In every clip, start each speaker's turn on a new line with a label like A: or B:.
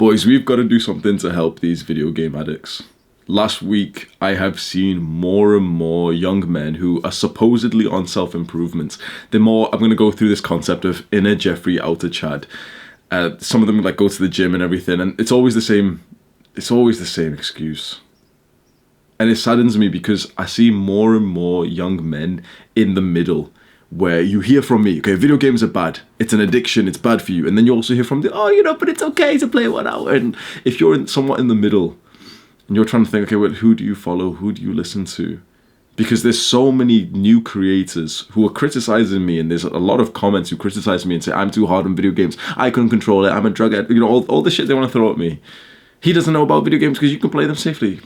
A: Boys, we've got to do something to help these video game addicts. Last week, I have seen more and more young men who are supposedly on self-improvement. I'm going to go through this concept of inner Jeffrey, outer Chad. Some of them like go to the gym and everything, and it's always the same excuse. And it saddens me because I see more and more young men in the middle where you hear from me, okay, video games are bad. It's an addiction. It's bad for you. And then you also hear from but it's okay to play 1 hour. And if you're somewhat in the middle and you're trying to think, okay, well, who do you follow? Who do you listen to? Because there's so many new creators who are criticizing me, and there's a lot of comments who criticize me and say, I'm too hard on video games. I couldn't control it. I'm a drug addict. All the shit they want to throw at me. He doesn't know about video games because you can play them safely.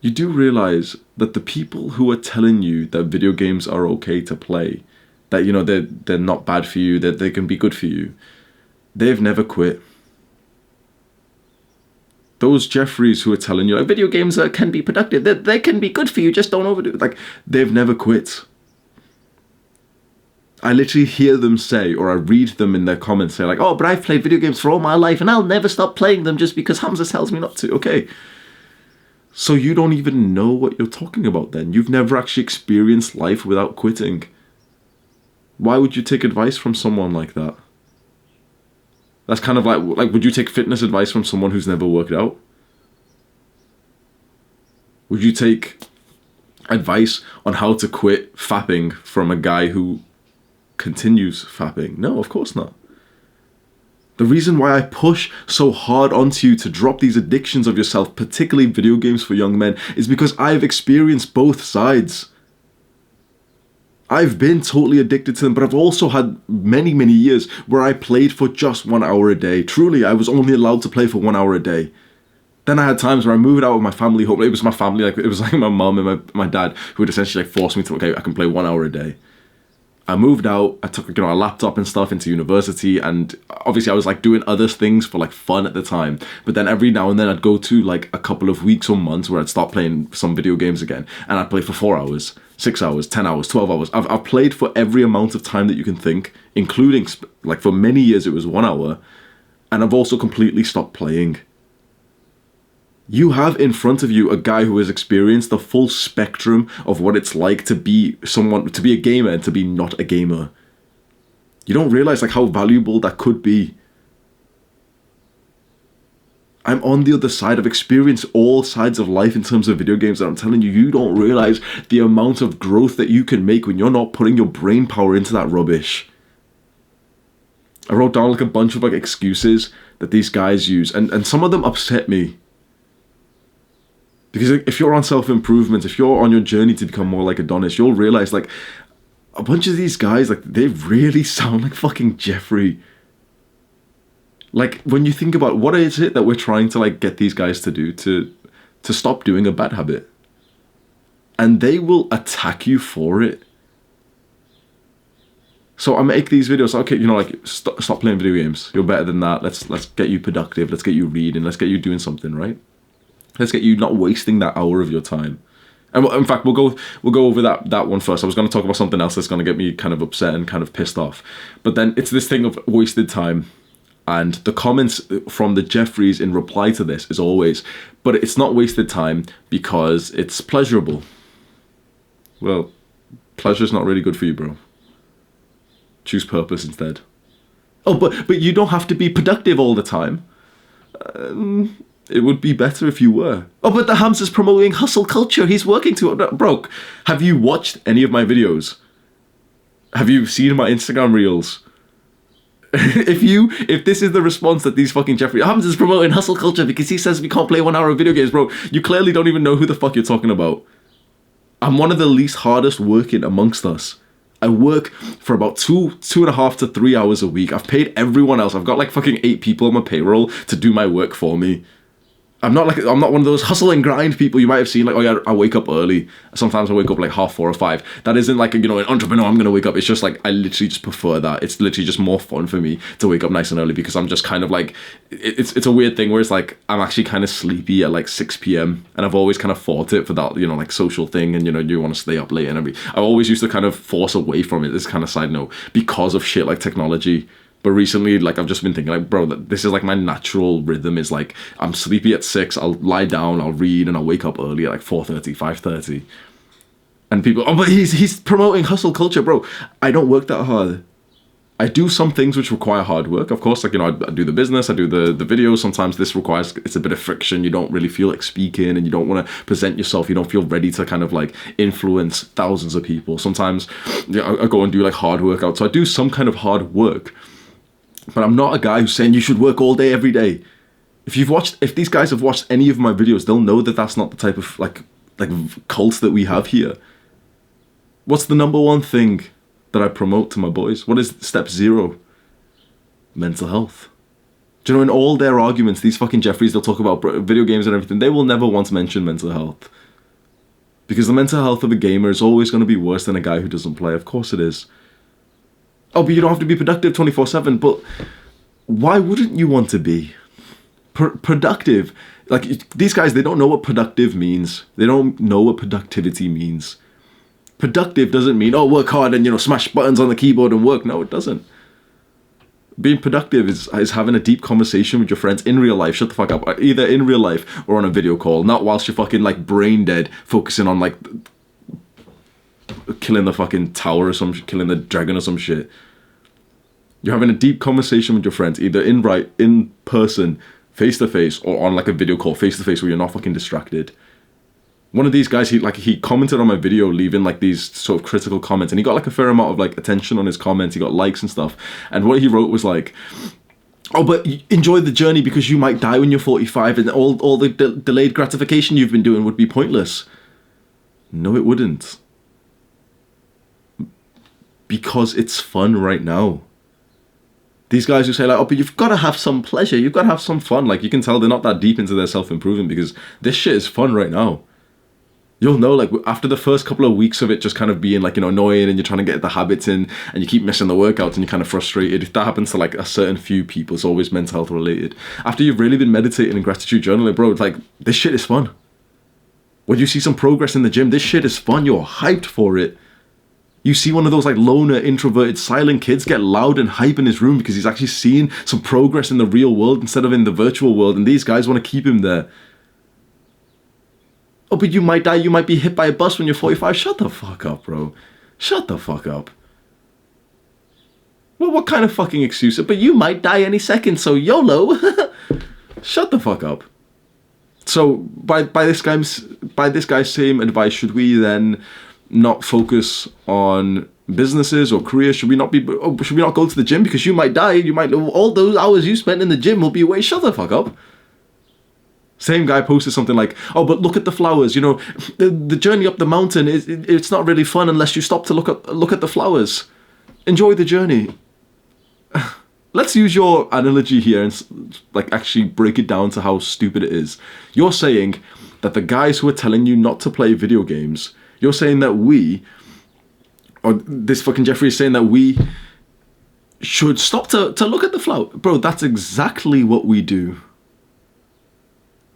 A: You do realize that the people who are telling you that video games are okay to play, that, they're not bad for you, that they can be good for you, they've never quit. Those Jeffreys who are telling you, like, video games can be productive, they can be good for you, just don't overdo it. Like, they've never quit. I literally hear them say, or I read them in their comments say, like, oh, but I've played video games for all my life and I'll never stop playing them just because Hamza tells me not to. Okay. So you don't even know what you're talking about then. You've never actually experienced life without quitting. Why would you take advice from someone like that? That's kind of like would you take fitness advice from someone who's never worked out? Would you take advice on how to quit fapping from a guy who continues fapping? No, of course not. The reason why I push so hard onto you to drop these addictions of yourself, particularly video games for young men, is because I've experienced both sides. I've been totally addicted to them, but I've also had many, many years where I played for just 1 hour a day. Truly, I was only allowed to play for 1 hour a day. Then I had times where I moved out of my family home. It was my family, it was like my mom and my dad who would essentially force me to, okay, I can play 1 hour a day. I moved out, I took a laptop and stuff into university, and obviously I was doing other things for fun at the time. But then every now and then I'd go to a couple of weeks or months where I'd start playing some video games again, and I'd play for 4 hours, 6 hours, 10 hours, 12 hours. I've played for every amount of time that you can think, including for many years it was 1 hour, and I've also completely stopped playing. You have in front of you a guy who has experienced the full spectrum of what it's like to be a gamer and to be not a gamer. You don't realize how valuable that could be. I'm on the other side. I've experienced all sides of life in terms of video games, and I'm telling you, you don't realize the amount of growth that you can make when you're not putting your brain power into that rubbish. I wrote down a bunch of excuses that these guys use, and some of them upset me. Because if you're on self-improvement, if you're on your journey to become more like Adonis, you'll realize a bunch of these guys, they really sound like fucking Jeffrey. When you think about what is it that we're trying to get these guys to do to stop doing a bad habit, and they will attack you for it. So I make these videos, okay, stop playing video games. You're better than that. Let's get you productive. Let's get you reading. Let's get you doing something, right? Let's get you not wasting that hour of your time. And in fact, we'll go over that one first. I was going to talk about something else that's going to get me kind of upset and kind of pissed off. But then it's this thing of wasted time. And the comments from the Jeffreys in reply to this is always, but it's not wasted time because it's pleasurable. Well, pleasure's not really good for you, bro. Choose purpose instead. Oh, but you don't have to be productive all the time. It would be better if you were. Oh, but the Hamza's promoting hustle culture. He's working to it. Bro, have you watched any of my videos? Have you seen my Instagram reels? If this is the response that these fucking Hamza's promoting hustle culture because he says we can't play 1 hour of video games, bro, you clearly don't even know who the fuck you're talking about. I'm one of the least hardest working amongst us. I work for about 2.5 to 3 hours a week. I've paid everyone else. I've got fucking 8 people on my payroll to do my work for me. I'm not one of those hustle and grind people you might have seen. Oh yeah, I wake up early. Sometimes I wake up 4:30 or 5. That isn't an entrepreneur. I'm gonna wake up. It's just I literally just prefer that. It's literally just more fun for me to wake up nice and early because I'm just kind of it's a weird thing where it's I'm actually kind of sleepy at 6 p.m. and I've always kind of fought it for that social thing, and you want to stay up late and I always used to kind of force away from it. This kind of side note because of shit like technology. But recently, like, I've just been thinking, like, bro, this is like my natural rhythm is like, I'm sleepy at 6, I'll lie down, I'll read, and I'll wake up early at like 4:30, 5:30. And people, oh, but he's promoting hustle culture, bro. I don't work that hard. I do some things which require hard work. Of course, like, you know, I do the business, I do the videos. Sometimes this requires, it's a bit of friction. You don't really feel like speaking and you don't want to present yourself. You don't feel ready to kind of like influence thousands of people. Sometimes I go and do like hard workout. So I do some kind of hard work. But I'm not a guy who's saying you should work all day, every day. If these guys have watched any of my videos, they'll know that that's not the type of like cult that we have here. What's the number one thing that I promote to my boys? What is step 0? Mental health. Do you know, in all their arguments, these fucking Jeffries, they'll talk about video games and everything, they will never once mention mental health. Because the mental health of a gamer is always going to be worse than a guy who doesn't play. Of course it is. Oh, but you don't have to be productive 24/7. But why wouldn't you want to be productive? Like, these guys, they don't know what productive means. They don't know what productivity means. Productive doesn't mean, oh, work hard and, you know, smash buttons on the keyboard and work. No, it doesn't. Being productive is having a deep conversation with your friends in real life. Shut the fuck up. Either in real life or on a video call. Not whilst you're fucking, like, brain dead, focusing on, like, killing the fucking tower or some shit, killing the dragon or some shit. You're having a deep conversation with your friends, either in person, face to face, or on, like, a video call, face to face, where you're not fucking distracted. One of these guys, he commented on my video, leaving like these sort of critical comments, and he got like a fair amount of like attention on his comments. He got likes and stuff. And what he wrote was like, oh, but enjoy the journey because you might die when you're 45, and all the delayed gratification you've been doing would be pointless. No, it wouldn't. Because it's fun right now. These guys who say like, oh, but you've got to have some pleasure, you've got to have some fun. Like, you can tell they're not that deep into their self-improvement because this shit is fun right now. You'll know, like, after the first couple of weeks of it just kind of being, like, you know, annoying, and you're trying to get the habits in, and you keep missing the workouts, and you're kind of frustrated. If that happens to, like, a certain few people, it's always mental health related. After you've really been meditating and gratitude journaling, bro, it's like, this shit is fun. When you see some progress in the gym, this shit is fun. You're hyped for it. You see one of those, like, loner, introverted, silent kids get loud and hype in his room because he's actually seen some progress in the real world instead of in the virtual world, and these guys want to keep him there. Oh, but you might die, you might be hit by a bus when you're 45. Shut the fuck up, bro. Shut the fuck up. Well, what kind of fucking excuse? But you might die any second, so YOLO. Shut the fuck up. So, by this guy's same advice, should we then not focus on businesses or careers? Should we not go to the gym because you might die? You might, all those hours you spent in the gym will be wasted. Shut the fuck up. Same guy posted something like, oh, but look at the flowers, you know, the journey up the mountain, it's not really fun unless you stop to look at the flowers. Enjoy the journey. Let's use your analogy here and like actually break it down to how stupid it is. You're saying that the guys who are telling you not to play video games, you're saying that or this fucking Jeffrey is saying that we should stop to look at the flower. Bro, that's exactly what we do.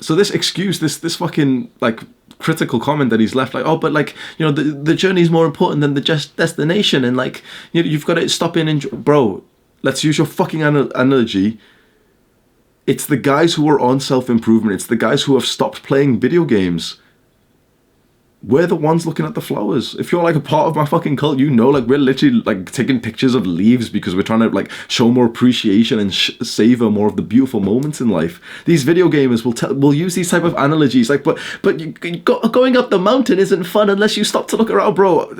A: So this excuse, this fucking, like, critical comment that he's left, like, oh, but, like, you know, the journey is more important than the just destination, and, like, you know, you've got to stop in and enjoy. Bro, let's use your fucking analogy. It's the guys who are on self-improvement. It's the guys who have stopped playing video games. We're the ones looking at the flowers. If you're like a part of my fucking cult, you know, like, we're literally like taking pictures of leaves because we're trying to like show more appreciation and savor more of the beautiful moments in life. These video gamers will use these type of analogies, like, but going up the mountain isn't fun unless you stop to look around, bro.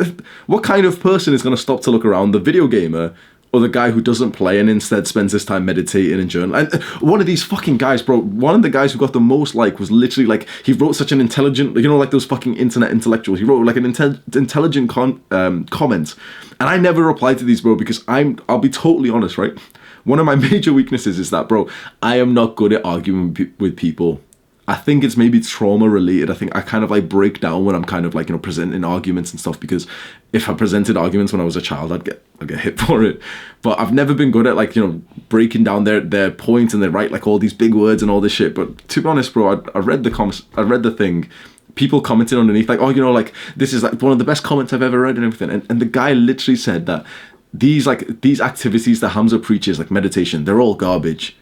A: What kind of person is going to stop to look around? The video gamer or the guy who doesn't play and instead spends his time meditating and journaling? And one of these fucking guys, bro, one of the guys who got the most like was literally like, he wrote such an intelligent, you know, like those fucking internet intellectuals. He wrote like an intelligent comment. And I never replied to these, bro, because I'll be totally honest, right? One of my major weaknesses is that, bro, I am not good at arguing with people. I think it's maybe trauma related. I think I kind of like break down when I'm kind of like, you know, presenting arguments and stuff, because if I presented arguments when I was a child, I'd get hit for it. But I've never been good at like, you know, breaking down their points, and they write like all these big words and all this shit. But to be honest, bro, I read the thing. People commented underneath like, oh, you know, like this is like one of the best comments I've ever read and everything. And the guy literally said that these activities that Hamza preaches, like meditation, they're all garbage.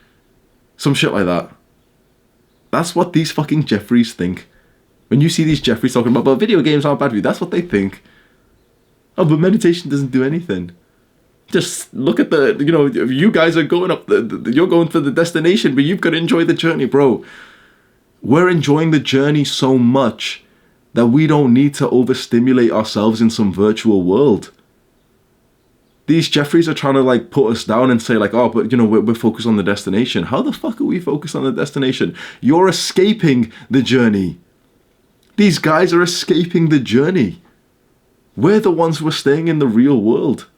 A: Some shit like that. That's what these fucking Jeffries think. When you see these Jeffries talking about, but video games aren't bad for you, that's what they think. Oh, but meditation doesn't do anything. Just look at the, you guys are going up, you're going for the destination, but you've got to enjoy the journey, bro. We're enjoying the journey so much that we don't need to overstimulate ourselves in some virtual world. These Jeffries are trying to like put us down and say like, oh, but we're focused on the destination. How the fuck are we focused on the destination? You're escaping the journey. These guys are escaping the journey. We're the ones who are staying in the real world.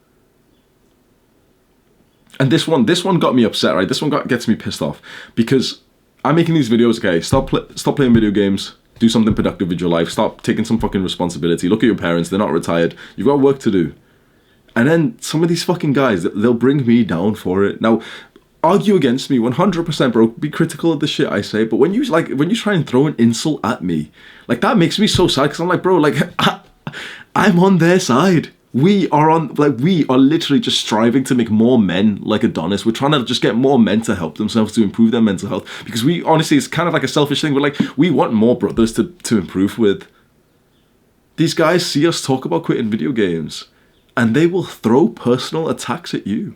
A: And this one got me upset, right? This one gets me pissed off because I'm making these videos. Okay, stop playing video games. Do something productive with your life. Stop taking some fucking responsibility. Look at your parents. They're not retired. You've got work to do. And then some of these fucking guys, they'll bring me down for it. Now, argue against me 100%, bro. Be critical of the shit I say. But when you try and throw an insult at me, like that makes me so sad because I'm like, bro, like I'm on their side. We are literally just striving to make more men like Adonis. We're trying to just get more men to help themselves, to improve their mental health. Because we honestly, it's kind of like a selfish thing. We're like, we want more brothers to improve with. These guys see us talk about quitting video games and they will throw personal attacks at you.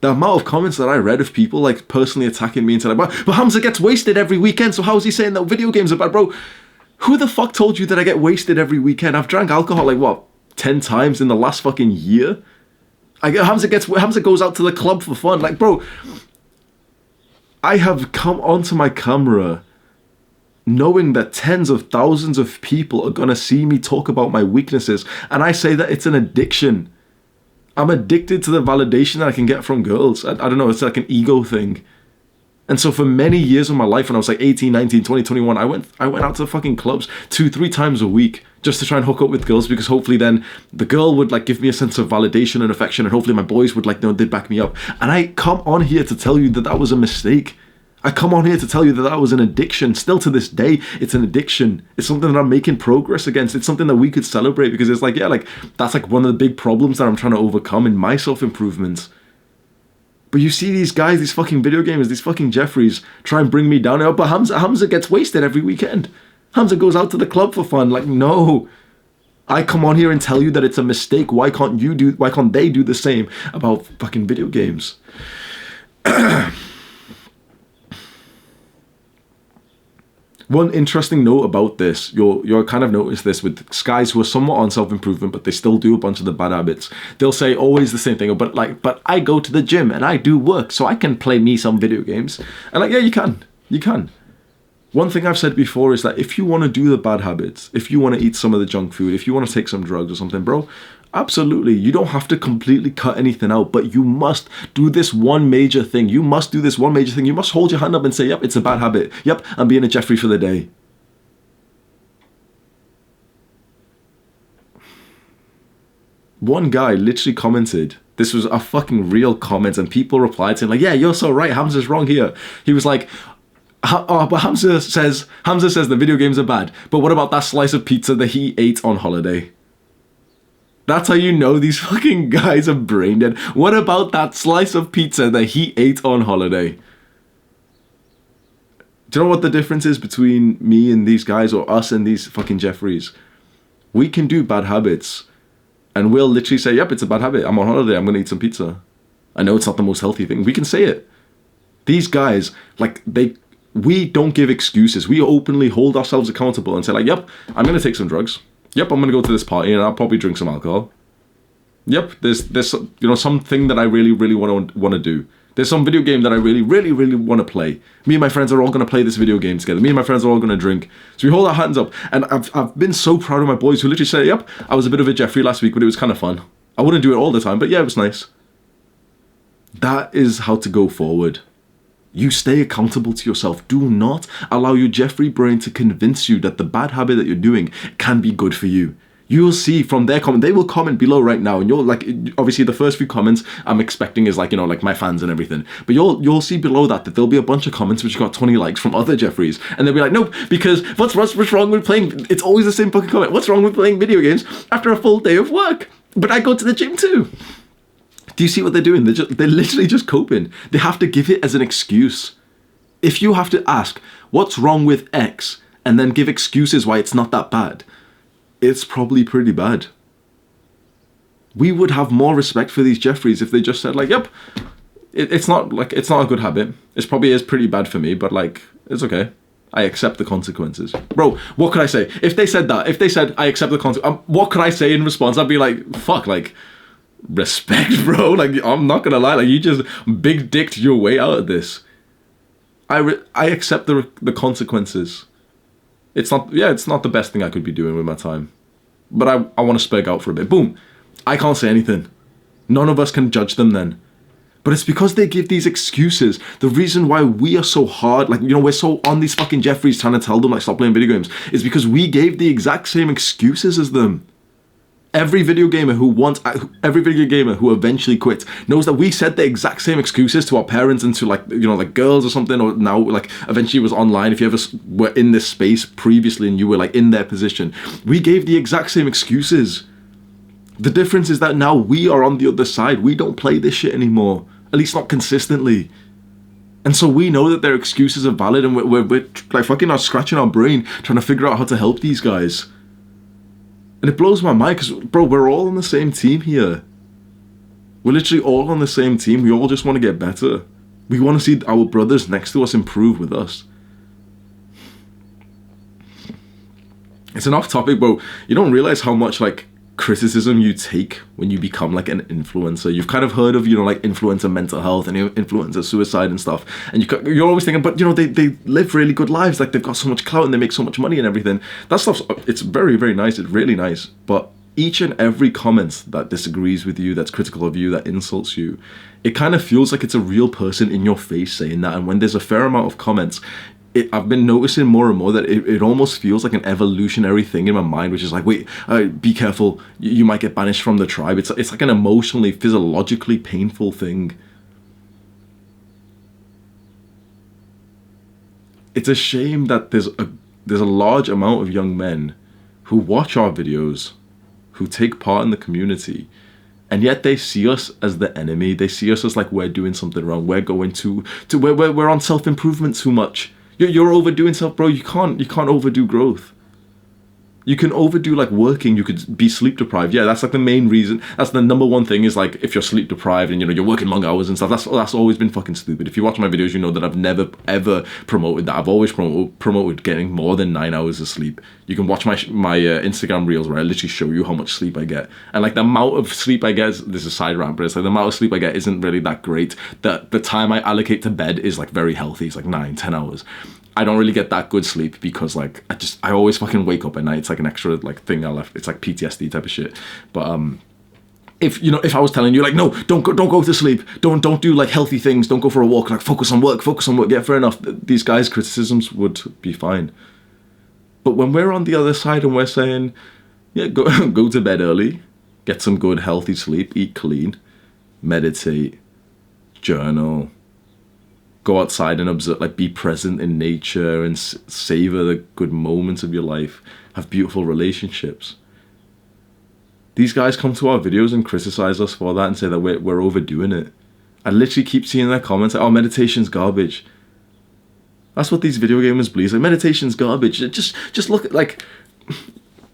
A: The amount of comments that I read of people like personally attacking me and saying, but Hamza gets wasted every weekend, so how is he saying that video games are bad? Bro, who the fuck told you that I get wasted every weekend? I've drank alcohol like what, 10 times in the last fucking year? Hamza goes out to the club for fun. Like, bro, I have come onto my camera knowing that tens of thousands of people are gonna see me talk about my weaknesses, and I say that it's an addiction. I'm addicted to the validation that I can get from girls. I don't know, it's like an ego thing. And so for many years of my life, when I was like 18, 19, 20, 21, I went out to the fucking clubs 2-3 times a week just to try and hook up with girls, because hopefully then the girl would like give me a sense of validation and affection, and hopefully my boys would they'd back me up. And I come on here to tell you that that was a mistake. I come on here to tell you that that was an addiction. Still to this day, it's an addiction. It's something that I'm making progress against. It's something that we could celebrate, because it's like, yeah, like that's like one of the big problems that I'm trying to overcome in my self-improvement. But you see these guys, these fucking video gamers, these fucking Jeffries try and bring me down. Oh, but Hamza gets wasted every weekend. Hamza goes out to the club for fun. Like, no. I come on here and tell you that it's a mistake. Why can't they do the same about fucking video games? One interesting note about this, you'll kind of notice this with guys who are somewhat on self-improvement, but they still do a bunch of the bad habits. They'll say always the same thing, but I go to the gym and I do work, so I can play me some video games. And like, yeah, you can. One thing I've said before is that if you want to do the bad habits, if you want to eat some of the junk food, if you want to take some drugs or something, bro, absolutely. You don't have to completely cut anything out, but you must do this one major thing. You must hold your hand up and say, yep, it's a bad habit. Yep, I'm being a Jeffrey for the day. One guy literally commented, this was a fucking real comment, and people replied saying like, yeah, you're so right, Hamza's wrong here. He was like, but Hamza says the video games are bad, but what about that slice of pizza that he ate on holiday? That's how you know these fucking guys are brain dead. What about that slice of pizza that he ate on holiday? Do you know what the difference is between me and these guys, or us and these fucking Jeffries? We can do bad habits, and we'll literally say, yep, it's a bad habit. I'm on holiday. I'm going to eat some pizza. I know it's not the most healthy thing. We can say it. These guys, we don't give excuses. We openly hold ourselves accountable and say like, yep, I'm going to take some drugs. Yep, I'm going to go to this party and I'll probably drink some alcohol. Yep, there's something that I really, really want to do. There's some video game that I really, really, really want to play. Me and my friends are all going to play this video game together. Me and my friends are all going to drink. So we hold our hands up. And I've been so proud of my boys who literally say, yep, I was a bit of a Jeffrey last week, but it was kind of fun. I wouldn't do it all the time, but yeah, it was nice. That is how to go forward. You stay accountable to yourself. Do not allow your Jeffrey brain to convince you that the bad habit that you're doing can be good for you. You'll see from their comment, they will comment below right now, and you'll like, obviously the first few comments I'm expecting is like, like my fans and everything. But you'll see below that there'll be a bunch of comments which got 20 likes from other Jeffreys, and they'll be like, nope, because what's wrong with playing, it's always the same fucking comment. What's wrong with playing video games after a full day of work? But I go to the gym too. Do you see what they're doing? They're literally just coping. They have to give it as an excuse. If you have to ask, what's wrong with X, and then give excuses why it's not that bad, it's probably pretty bad. We would have more respect for these Jeffreys if they just said, like, yep, it's not a good habit. It probably is pretty bad for me, but like, it's okay. I accept the consequences. Bro, what could I say? If they said that, if they said, I accept the consequences, what could I say in response? I'd be like, fuck, like, respect, bro. Like, I'm not gonna lie, like, you just big dicked your way out of this. I accept the consequences. It's not the best thing I could be doing with my time. But I want to spec out for a bit. Boom. I can't say anything. None of us can judge them then. But it's because they give these excuses. The reason why we are so hard, like, you know, we're so on these fucking Jeffreys trying to tell them, like, stop playing video games, is because we gave the exact same excuses as them. Every video gamer who eventually quits knows that we said the exact same excuses to our parents and to, like, you know, like girls or something, or now, like, eventually was online. If you ever were in this space previously and you were, like, in their position, we gave the exact same excuses. The difference is that now we are on the other side. We don't play this shit anymore, at least not consistently. And so we know that their excuses are valid, and we're like fucking scratching our brain trying to figure out how to help these guys. And it blows my mind because, bro, we're all on the same team here. We're literally all on the same team. We all just want to get better. We want to see our brothers next to us improve with us. It's an off topic, bro. You don't realize how much, like, criticism you take when you become, like, an influencer. You've kind of heard of, you know, like, influencer mental health and influencer suicide and stuff. And you're always thinking, but, you know, they live really good lives. Like, they've got so much clout and they make so much money and everything. That stuff's, it's very, very nice. It's really nice. But each and every comment that disagrees with you, that's critical of you, that insults you, it kind of feels like it's a real person in your face saying that. And when there's a fair amount of comments, I've been noticing more and more that it almost feels like an evolutionary thing in my mind, which is like, wait, be careful, you might get banished from the tribe. It's like an emotionally, physiologically painful thing. It's a shame that there's a large amount of young men who watch our videos, who take part in the community, and yet they see us as the enemy. They see us as like we're doing something wrong. We're going to we're on self-improvement too much. You're overdoing self, bro. You can't overdo growth. You can overdo, like, working. You could be sleep deprived. Yeah, that's like the main reason. That's the number one thing, is like, if you're sleep deprived and, you know, you're working long hours and stuff, that's always been fucking stupid. If you watch my videos, you know that I've never ever promoted that. I've always promoted getting more than 9 hours of sleep. You can watch my Instagram reels where I literally show you how much sleep I get. And, like, the amount of sleep I get, this is a side rant, but it's like the amount of sleep I get isn't really that great. The time I allocate to bed is, like, very healthy. It's like 9-10 hours. I don't really get that good sleep because, like, I always fucking wake up at night. It's like an extra, like, thing I left. It's like PTSD type of shit. But if I was telling you, like, no, don't go to sleep, don't do, like, healthy things, don't go for a walk, like, focus on work, yeah, fair enough. These guys' criticisms would be fine. But when we're on the other side and we're saying, yeah, go to bed early, get some good healthy sleep, eat clean, meditate, journal, go outside and observe, like, be present in nature and savor the good moments of your life, have beautiful relationships. These guys come to our videos and criticize us for that and say that we're overdoing it. I literally keep seeing their comments like, oh, meditation's garbage. That's what these video gamers believe. Like, meditation's garbage. Just look at, like,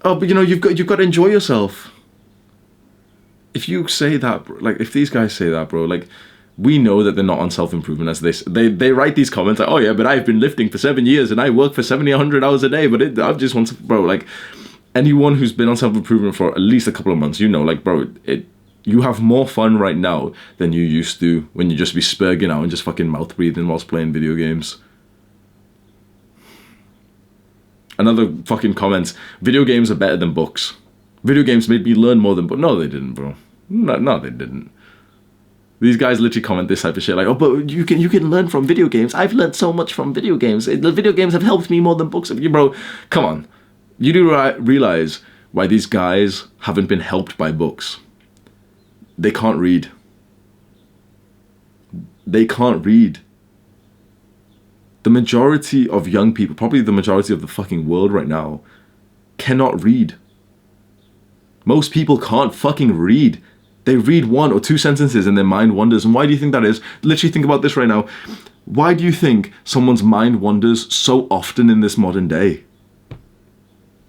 A: oh, but, you know, you've got to enjoy yourself. If you say that, bro, like, if these guys say that, bro, like, we know that they're not on self-improvement as they write these comments like, oh yeah, but I've been lifting for 7 years and I work for 100 hours a day, but I just want to, bro, like, anyone who's been on self-improvement for at least a couple of months, you know, like, bro, you have more fun right now than you used to when you just be spurging out and just fucking mouth breathing whilst playing video games. Another fucking comment, video games are better than books. Video games made me learn more than books. No, they didn't, bro. No, they didn't. These guys literally comment this type of shit like, oh, but you can learn from video games. I've learned so much from video games. The video games have helped me more than books have. You, bro, come on. You do realize why these guys haven't been helped by books. They can't read. They can't read. The majority of young people, probably the majority of the fucking world right now, cannot read. Most people can't fucking read. They read 1 or 2 sentences and their mind wanders. And why do you think that is? Literally think about this right now. Why do you think someone's mind wanders so often in this modern day?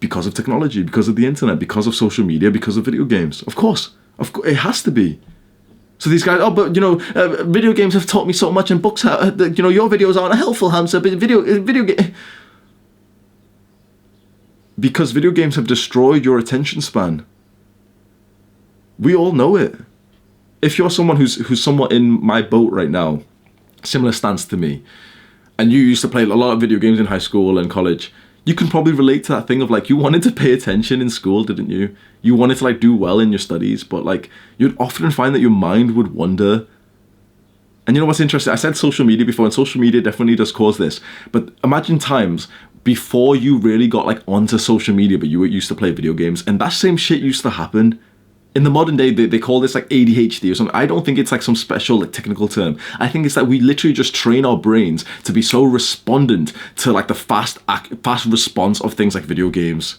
A: Because of technology, because of the internet, because of social media, because of video games. Of course, it has to be. So these guys, oh, but video games have taught me so much, and books, your videos aren't helpful, Hamza. But video game, because video games have destroyed your attention span. We all know it. If you're someone who's somewhat in my boat right now, similar stance to me, and you used to play a lot of video games in high school and college, you can probably relate to that thing of like, you wanted to pay attention in school, didn't you? You wanted to like do well in your studies, but like you'd often find that your mind would wander. And you know what's interesting? I said social media before, and social media definitely does cause this. But imagine times before you really got like onto social media, but you used to play video games, and that same shit used to happen. In the modern day, they call this like ADHD or something. I don't think it's like some special like technical term. I think it's that we literally just train our brains to be so respondent to like the fast response of things like video games,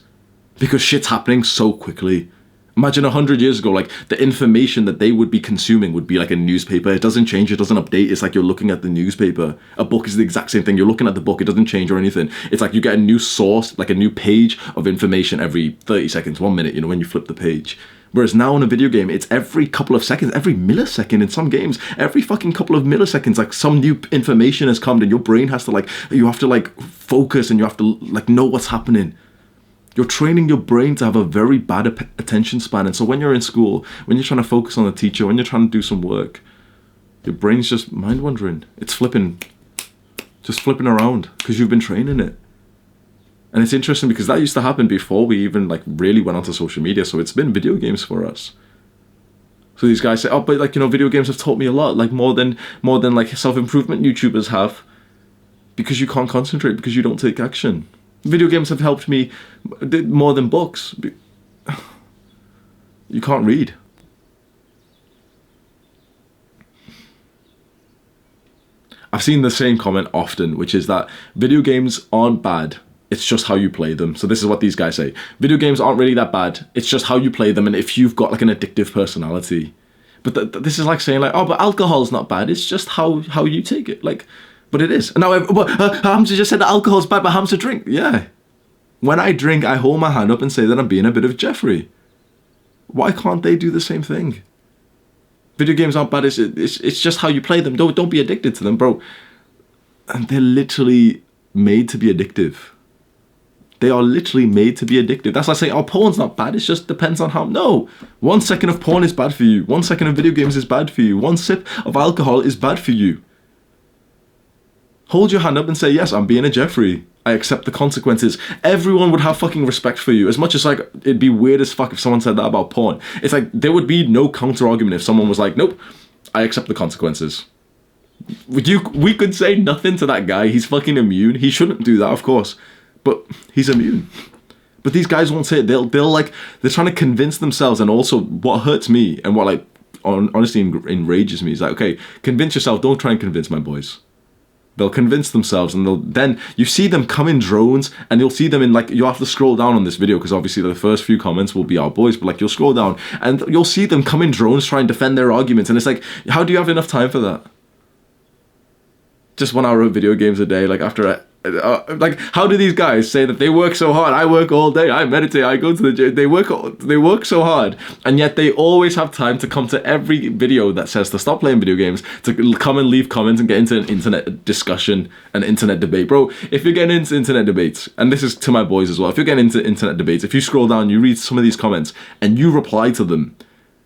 A: because shit's happening so quickly. Imagine 100 years ago, like the information that they would be consuming would be like a newspaper. It doesn't change, it doesn't update. It's like you're looking at the newspaper. A book is the exact same thing. You're looking at the book, it doesn't change or anything. It's like you get a new source, like a new page of information every 30 seconds, 1 minute, when you flip the page. Whereas now in a video game, it's every couple of seconds, every millisecond in some games, every fucking couple of milliseconds, like some new information has come and your brain has to you have to focus, and you have to know what's happening. You're training your brain to have a very bad attention span. And so when you're in school, when you're trying to focus on the teacher, when you're trying to do some work, your brain's just mind wandering. It's just flipping around because you've been training it. And it's interesting because that used to happen before we even really went onto social media. So it's been video games for us. So these guys say, oh, but video games have taught me a lot, more than self-improvement YouTubers have, because you can't concentrate, because you don't take action. Video games have helped me more than books. You can't read. I've seen the same comment often, which is that video games aren't bad. It's just how you play them. So this is what these guys say. Video games aren't really that bad. It's just how you play them, and if you've got an addictive personality. But this is like saying oh, but alcohol's not bad. It's just how you take it. But it is. Now, Hamza just said that alcohol's bad, but Hamza drink. Yeah. When I drink, I hold my hand up and say that I'm being a bit of Jeffrey. Why can't they do the same thing? Video games aren't bad. It's just how you play them. Don't be addicted to them, bro. And they're literally made to be addictive. They are literally made to be addictive. That's like saying, oh, porn's not bad. It just depends on how. No. 1 second of porn is bad for you. 1 second of video games is bad for you. 1 sip of alcohol is bad for you. Hold your hand up and say, yes, I'm being a Jeffrey. I accept the consequences. Everyone would have fucking respect for you. As much as it'd be weird as fuck if someone said that about porn. It's there would be no counter argument if someone was like, nope, I accept the consequences. We could say nothing to that guy. He's fucking immune. He shouldn't do that, of course. But he's immune. But these guys won't say it. They're trying to convince themselves. And also what hurts me and what honestly enrages me is okay, convince yourself. Don't try and convince my boys. They'll convince themselves, and then you see them come in drones, and you'll see them in you have to scroll down on this video because obviously the first few comments will be our boys, but you'll scroll down and you'll see them come in drones try and defend their arguments, and it's how do you have enough time for that? Just 1 hour of video games a day, after how do these guys say that they work so hard? I work all day, I meditate, I go to the gym. They work so hard, and yet they always have time to come to every video that says to stop playing video games, to come and leave comments and get into an internet discussion, an internet debate. Bro, if you're getting into internet debates, and this is to my boys as well, if you're getting into internet debates, if you scroll down, you read some of these comments and you reply to them,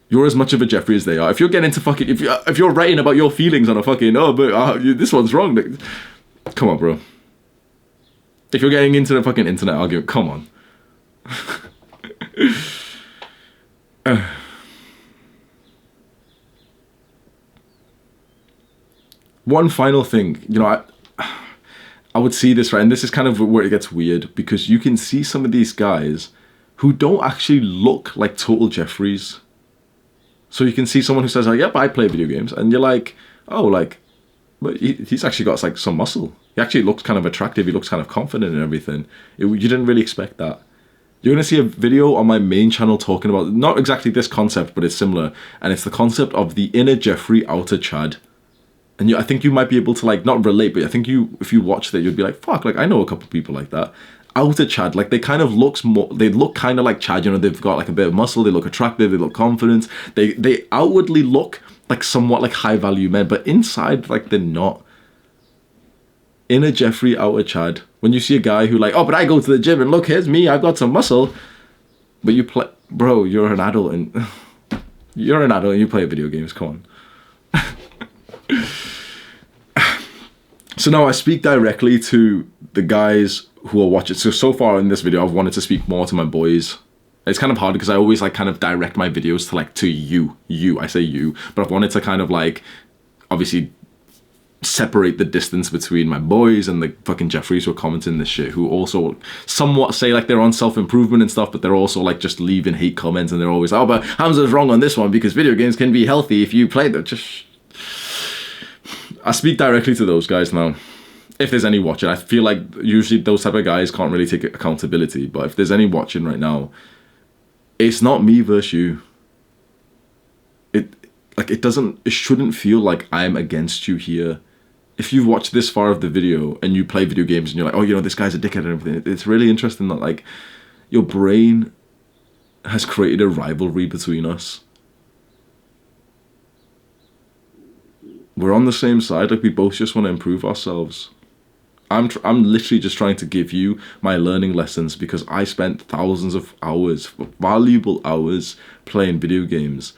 A: you're as much of a Jeffrey as they are. If you're getting into fucking, if you're writing about your feelings on a fucking, this one's wrong, come on, bro. If you're getting into the fucking internet argument, come on. One final thing, I would see this, right, and this is kind of where it gets weird, because you can see some of these guys who don't actually look like total Jeffreys. So you can see someone who says, yep, I play video games, and you're like, but he's actually got some muscle. He actually looks kind of attractive. He looks kind of confident and everything. You didn't really expect that. You're going to see a video on my main channel talking about, not exactly this concept, but it's similar. And it's the concept of the inner Jeffrey, outer Chad. And I think you might be able to, like, not relate, but I think if you watch that, you'd be like, fuck, like, I know a couple people like that. Outer Chad, like, they kind of they look kind of like Chad, you know, they've got like a bit of muscle, they look attractive, they look confident. They outwardly look like somewhat like high value men, but inside, like, they're not. Inner Jeffrey, outer Chad. When you see a guy who like, oh, but I go to the gym and look, here's me, I've got some muscle. But you play, bro, you're an adult and you play video games, come on. So now I speak directly to the guys who are watching. So far in this video, I've wanted to speak more to my boys. It's kind of hard because I always like kind of direct my videos to like to you, I say you, but I've wanted to kind of like, obviously, separate the distance between my boys and the fucking Jeffreys who are commenting this shit, who also somewhat say like they're on self-improvement and stuff, but they're also like just leaving hate comments and they're always, oh, but Hamza's wrong on this one because video games can be healthy if you play them. Just, I speak directly to those guys now. If there's any watching, I feel like usually those type of guys can't really take accountability, but if there's any watching right now, it's not me versus you. It shouldn't feel like I'm against you here. If you've watched this far of the video and you play video games and you're like, oh, you know, this guy's a dickhead and everything, it's really interesting that like your brain has created a rivalry between us. We're on the same side, like we both just want to improve ourselves. I'm literally just trying to give you my learning lessons because I spent thousands of hours, valuable hours, playing video games.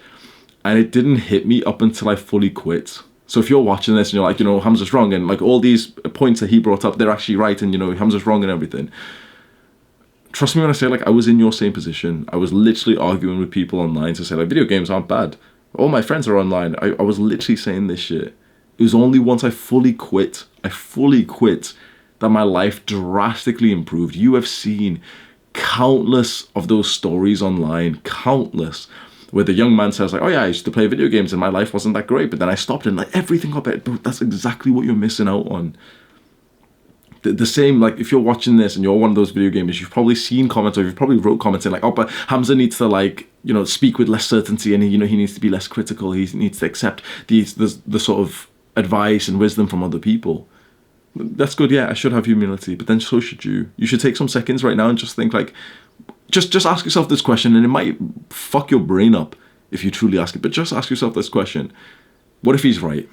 A: And it didn't hit me up until I fully quit. So if you're watching this and you're like, you know, Hamza's wrong, and like all these points that he brought up, they're actually right, and you know, Hamza's wrong and everything. Trust me when I say, like, I was in your same position. I was literally arguing with people online to say, like, video games aren't bad. All my friends are online. I was literally saying this shit. It was only once I fully quit, that my life drastically improved. You have seen countless of those stories online, countless, where the young man says like, oh yeah, I used to play video games and my life wasn't that great, but then I stopped and like everything got better. But that's exactly what you're missing out on. The same, like if you're watching this and you're one of those video gamers, you've probably seen comments or you've probably wrote comments saying like, oh, but Hamza needs to like, you know, speak with less certainty and you know, he needs to be less critical. He needs to accept the sort of advice and wisdom from other people. That's good, yeah, I should have humility, but then so should you. You should take some seconds right now and just think like, just ask yourself this question, and it might fuck your brain up if you truly ask it, but just ask yourself this question. What if he's right?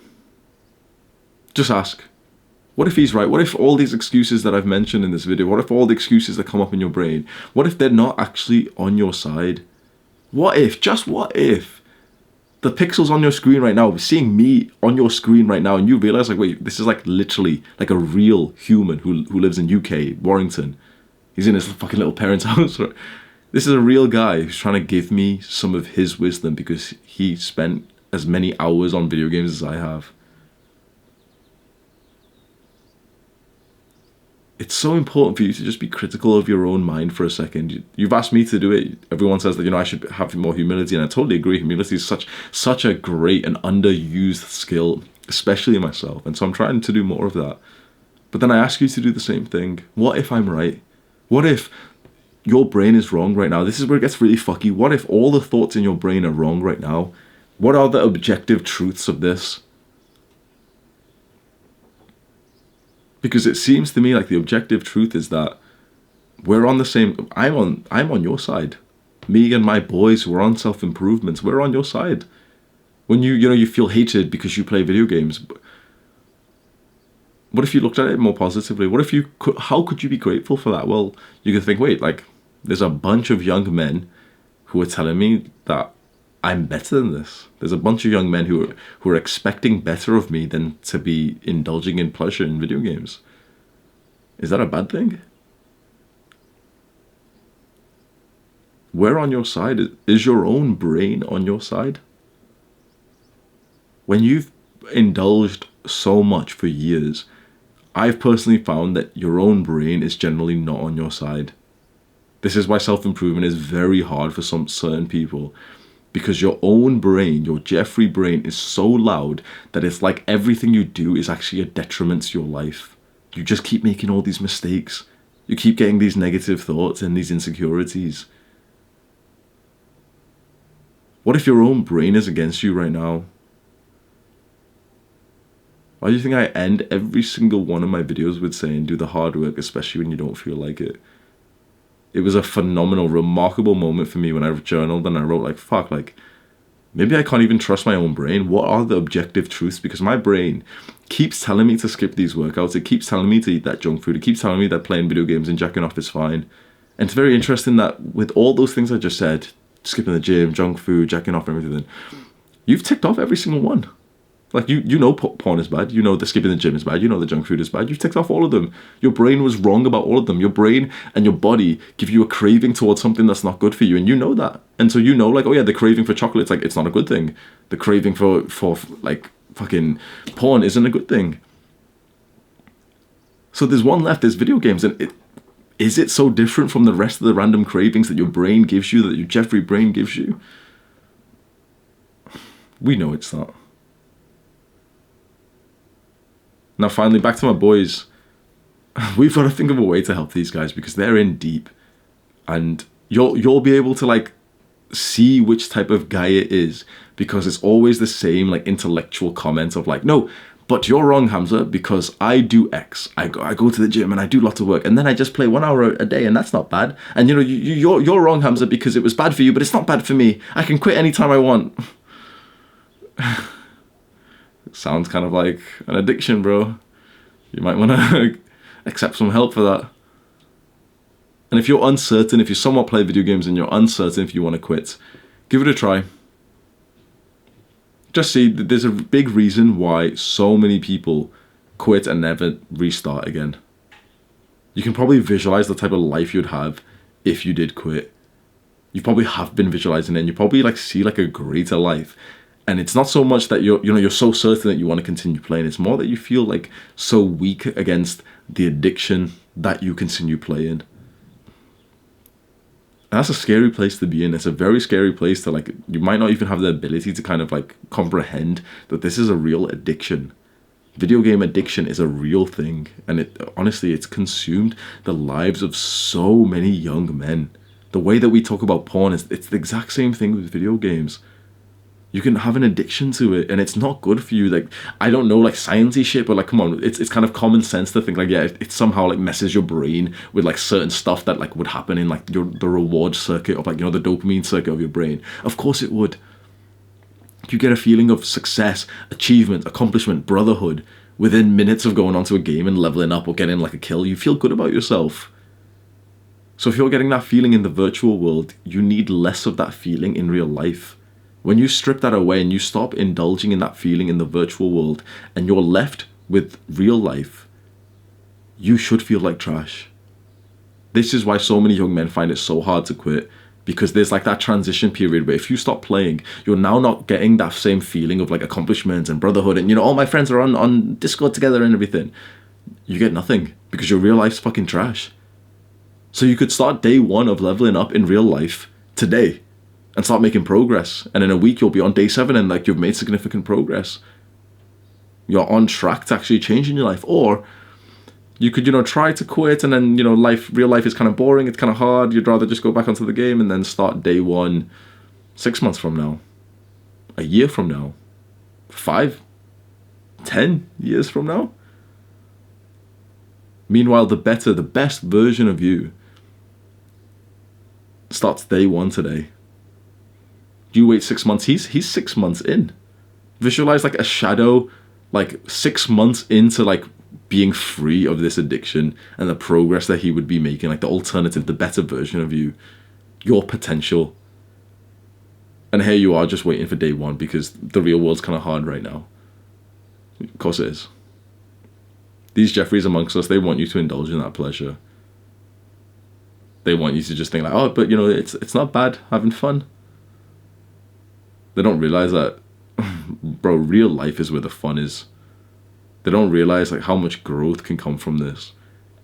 A: Just ask. What if he's right? What if all these excuses that I've mentioned in this video, what if all the excuses that come up in your brain, what if they're not actually on your side? What if, just what if, the pixels on your screen right now, seeing me on your screen right now, and you realize like, wait, this is like literally like a real human who lives in UK, Warrington. He's in his fucking little parents' house. This is a real guy who's trying to give me some of his wisdom because he spent as many hours on video games as I have. It's so important for you to just be critical of your own mind for a second. You've asked me to do it. Everyone says that, you know, I should have more humility, and I totally agree. Humility is such a great and underused skill, especially in myself. And so I'm trying to do more of that. But then I ask you to do the same thing. What if I'm right? What if your brain is wrong right now? This is where it gets really fucky. What if all the thoughts in your brain are wrong right now? What are the objective truths of this? Because it seems to me like the objective truth is that we're on the same, I'm on your side. Me and my boys who are on self-improvements, we're on your side. When you feel hated because you play video games, what if you looked at it more positively? What if how could you be grateful for that? Well, you could think, wait, like there's a bunch of young men who are telling me that I'm better than this. There's a bunch of young men who are expecting better of me than to be indulging in pleasure in video games. Is that a bad thing? We're on your side. Is your own brain on your side? When you've indulged so much for years, I've personally found that your own brain is generally not on your side. This is why self-improvement is very hard for some certain people. Because your own brain, your Jeffrey brain, is so loud that it's like everything you do is actually a detriment to your life. You just keep making all these mistakes. You keep getting these negative thoughts and these insecurities. What if your own brain is against you right now? Why do you think I end every single one of my videos with saying, do the hard work, especially when you don't feel like it? It was a phenomenal, remarkable moment for me when I journaled and I wrote like, fuck, like, maybe I can't even trust my own brain. What are the objective truths? Because my brain keeps telling me to skip these workouts. It keeps telling me to eat that junk food. It keeps telling me that playing video games and jacking off is fine. And it's very interesting that with all those things I just said, skipping the gym, junk food, jacking off, everything, you've ticked off every single one. Like, you know porn is bad. You know the skipping the gym is bad. You know the junk food is bad. You've ticked off all of them. Your brain was wrong about all of them. Your brain and your body give you a craving towards something that's not good for you. And you know that. And so you know, like, oh yeah, the craving for chocolate, it's like, it's not a good thing. The craving for like, fucking porn isn't a good thing. So there's one left, there's video games. And is it so different from the rest of the random cravings that your brain gives you, that your Jeffrey brain gives you? We know it's not. Now, finally, back to my boys. We've got to think of a way to help these guys because they're in deep, and you'll be able to like see which type of guy it is because it's always the same like intellectual comment of like, no, but you're wrong, Hamza, because I do X. I go to the gym and I do lots of work, and then I just play 1 hour a day, and that's not bad. And you know, you're wrong, Hamza, because it was bad for you, but it's not bad for me. I can quit anytime I want. Sounds kind of like an addiction, bro. You might want to accept some help for that. And if you're uncertain, if you somewhat play video games and you're uncertain if you want to quit, give it a try. Just see that there's a big reason why so many people quit and never restart again. You can probably visualize the type of life you'd have if you did quit. You probably have been visualizing it, and you probably like see like a greater life. And it's not so much that you're so certain that you want to continue playing. It's more that you feel like so weak against the addiction that you continue playing. And that's a scary place to be in. It's a very scary place to like, you might not even have the ability to kind of like comprehend that this is a real addiction. Video game addiction is a real thing. And it's consumed the lives of so many young men. The way that we talk about porn it's the exact same thing with video games. You can have an addiction to it, and it's not good for you. Like, I don't know, like sciencey shit, but like, come on, it's kind of common sense to think like, yeah, it somehow like messes your brain with like certain stuff that like would happen in like the reward circuit of like, you know, the dopamine circuit of your brain. Of course it would. You get a feeling of success, achievement, accomplishment, brotherhood within minutes of going onto a game and leveling up or getting like a kill. You feel good about yourself. So if you're getting that feeling in the virtual world, you need less of that feeling in real life. When you strip that away and you stop indulging in that feeling in the virtual world and you're left with real life, you should feel like trash. This is why so many young men find it so hard to quit, because there's like that transition period where if you stop playing, you're now not getting that same feeling of like accomplishment and brotherhood and, you know, all my friends are on Discord together and everything. You get nothing because your real life's fucking trash. So you could start day one of leveling up in real life today and start making progress. And in a week, you'll be on day 7 and like you've made significant progress. You're on track to actually changing your life. Or you could, you know, try to quit and then, you know, real life is kind of boring. It's kind of hard. You'd rather just go back onto the game and then start day 1, 6 months from now, a year from now, 5, 10 years from now. Meanwhile, the best version of you starts day 1 today. You wait 6 months, he's 6 months in. Visualize like a shadow, like 6 months into like being free of this addiction and the progress that he would be making, like the alternative, the better version of you, your potential. And here you are just waiting for day 1 because the real world's kind of hard right now. Of course it is. These Jeffreys amongst us, they want you to indulge in that pleasure. They want you to just think like, oh, but you know, it's not bad having fun. They don't realize that, bro, real life is where the fun is. They don't realize like how much growth can come from this.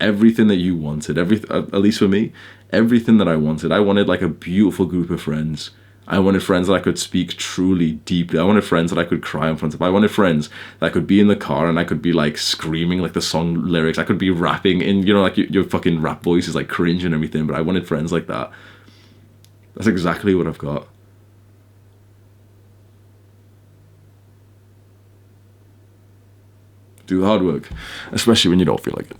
A: Everything that you wanted, at least for me, everything that I wanted like a beautiful group of friends. I wanted friends that I could speak truly deeply. I wanted friends that I could cry in front of. I wanted friends that could be in the car and I could be like screaming like the song lyrics. I could be rapping in, you know, like your fucking rap voice is like cringe and everything, but I wanted friends like that. That's exactly what I've got. Do the hard work, especially when you don't feel like it.